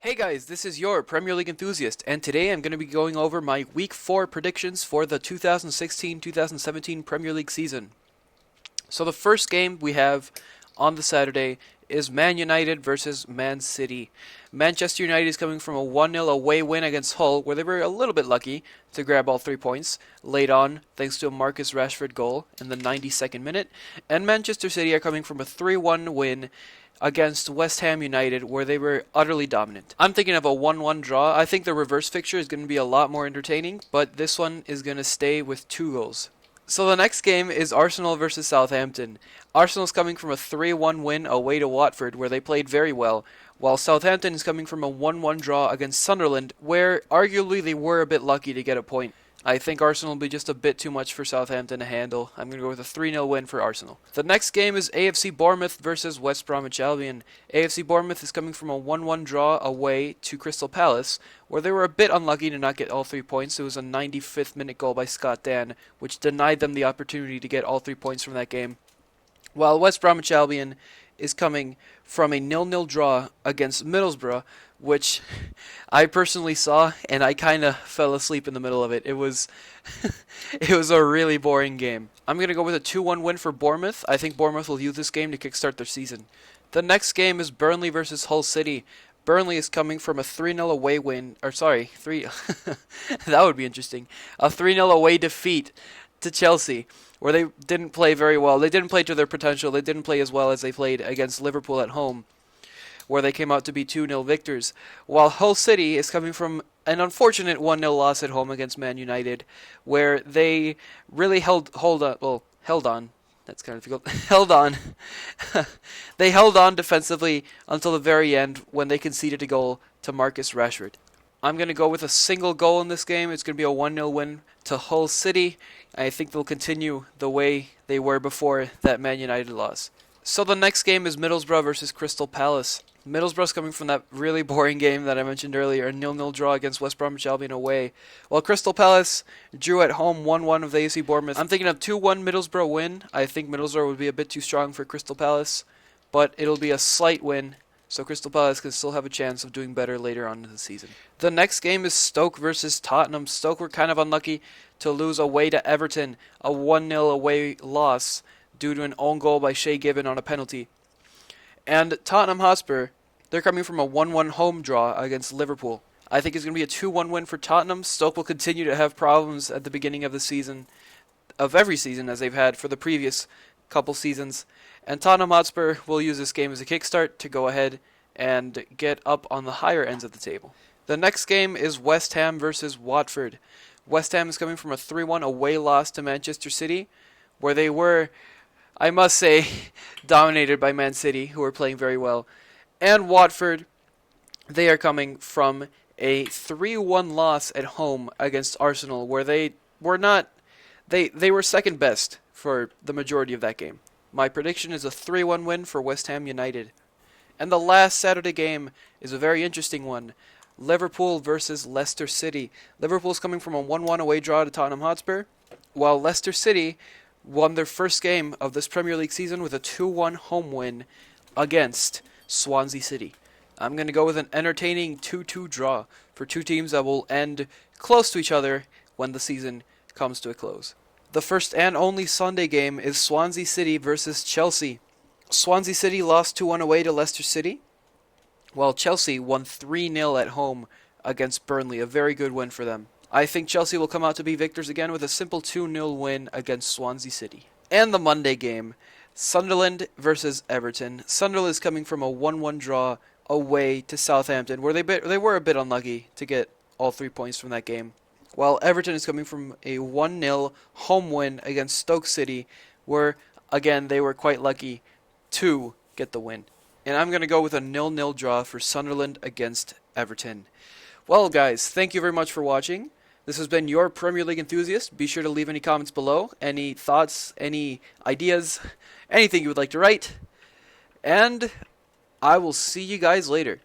Hey guys, this is your Premier League Enthusiast, and today I'm going to be going over my Week 4 predictions for the 2016-2017 Premier League season. So the first game we have on the Saturday is Man United versus Man City. Manchester United is coming from a 1-0 away win against Hull, where they were a little bit lucky to grab all 3 points late on, thanks to a Marcus Rashford goal in the 92nd minute. And Manchester City are coming from a 3-1 win against West Ham United, where they were utterly dominant. I'm thinking of a 1-1 draw. I think the reverse fixture is going to be a lot more entertaining, but this one is going to stay with 2 goals. So the next game is Arsenal versus Southampton. Arsenal's coming from a 3-1 win away to Watford, where they played very well, while Southampton is coming from a 1-1 draw against Sunderland, where arguably they were a bit lucky to get a point. I think Arsenal will be just a bit too much for Southampton to handle. I'm going to go with a 3-0 win for Arsenal. The next game is AFC Bournemouth versus West Bromwich Albion. AFC Bournemouth is coming from a 1-1 draw away to Crystal Palace, where they were a bit unlucky to not get all 3 points. It was a 95th minute goal by Scott Dan, which denied them the opportunity to get all 3 points from that game. While West Bromwich Albion is coming from a 0-0 draw against Middlesbrough, which I personally saw, and I kind of fell asleep in the middle of it. It was it was a really boring game. I'm going to go with a 2-1 win for Bournemouth. I think Bournemouth will use this game to kickstart their season. The next game is Burnley versus Hull City. Burnley is coming from a 3-0 away win, or sorry, 3 that would be interesting. A 3-0 away defeat to Chelsea, where they didn't play very well. They didn't play to their potential. They didn't play as well as they played against Liverpool at home, where they came out to be 2-0 victors, while Hull City is coming from an unfortunate 1-0 loss at home against Man United, where they really held on. That's kind of difficult. Held on. They held on defensively until the very end when they conceded a goal to Marcus Rashford. I'm going to go with a single goal in this game. It's going to be a 1-0 win to Hull City. I think they'll continue the way they were before that Man United loss. So the next game is Middlesbrough versus Crystal Palace. Middlesbrough's coming from that really boring game that I mentioned earlier, a 0-0 draw against West Bromwich Albion away, while Crystal Palace drew at home 1-1 of the AFC Bournemouth. I'm thinking of 2-1 Middlesbrough win. I think Middlesbrough would be a bit too strong for Crystal Palace, but it'll be a slight win, so Crystal Palace can still have a chance of doing better later on in the season. The next game is Stoke versus Tottenham. Stoke were kind of unlucky to lose away to Everton, a 1-0 away loss due to an own goal by Shea Given on a penalty. And Tottenham Hotspur, they're coming from a 1-1 home draw against Liverpool. I think it's going to be a 2-1 win for Tottenham. Stoke will continue to have problems at the beginning of the season, of every season, as they've had for the previous couple seasons. And Tottenham Hotspur will use this game as a kickstart to go ahead and get up on the higher ends of the table. The next game is West Ham versus Watford. West Ham is coming from a 3-1 away loss to Manchester City, where they were, I must say, dominated by Man City, who were playing very well. And Watford, they are coming from a 3-1 loss at home against Arsenal, where they were not, they were second best for the majority of that game. My prediction is a 3-1 win for West Ham United. And the last Saturday game is a very interesting one. Liverpool versus Leicester City. Liverpool's coming from a 1-1 away draw to Tottenham Hotspur, while Leicester City won their first game of this Premier League season with a 2-1 home win against Swansea City. I'm going to go with an entertaining 2-2 draw for two teams that will end close to each other when the season comes to a close. The first and only Sunday game is Swansea City versus Chelsea. Swansea City lost 2-1 away to Leicester City, while Chelsea won 3-0 at home against Burnley, a very good win for them. I think Chelsea will come out to be victors again with a simple 2-0 win against Swansea City. And the Monday game, Sunderland versus Everton. Sunderland is coming from a 1-1 draw away to Southampton, where they were a bit unlucky to get all 3 points from that game, while Everton is coming from a 1-0 home win against Stoke City, where, again, they were quite lucky to get the win. And I'm going to go with a 0-0 draw for Sunderland against Everton. Well, guys, thank you very much for watching. This has been your Premier League Enthusiast. Be sure to leave any comments below, any thoughts, any ideas, anything you would like to write. And I will see you guys later.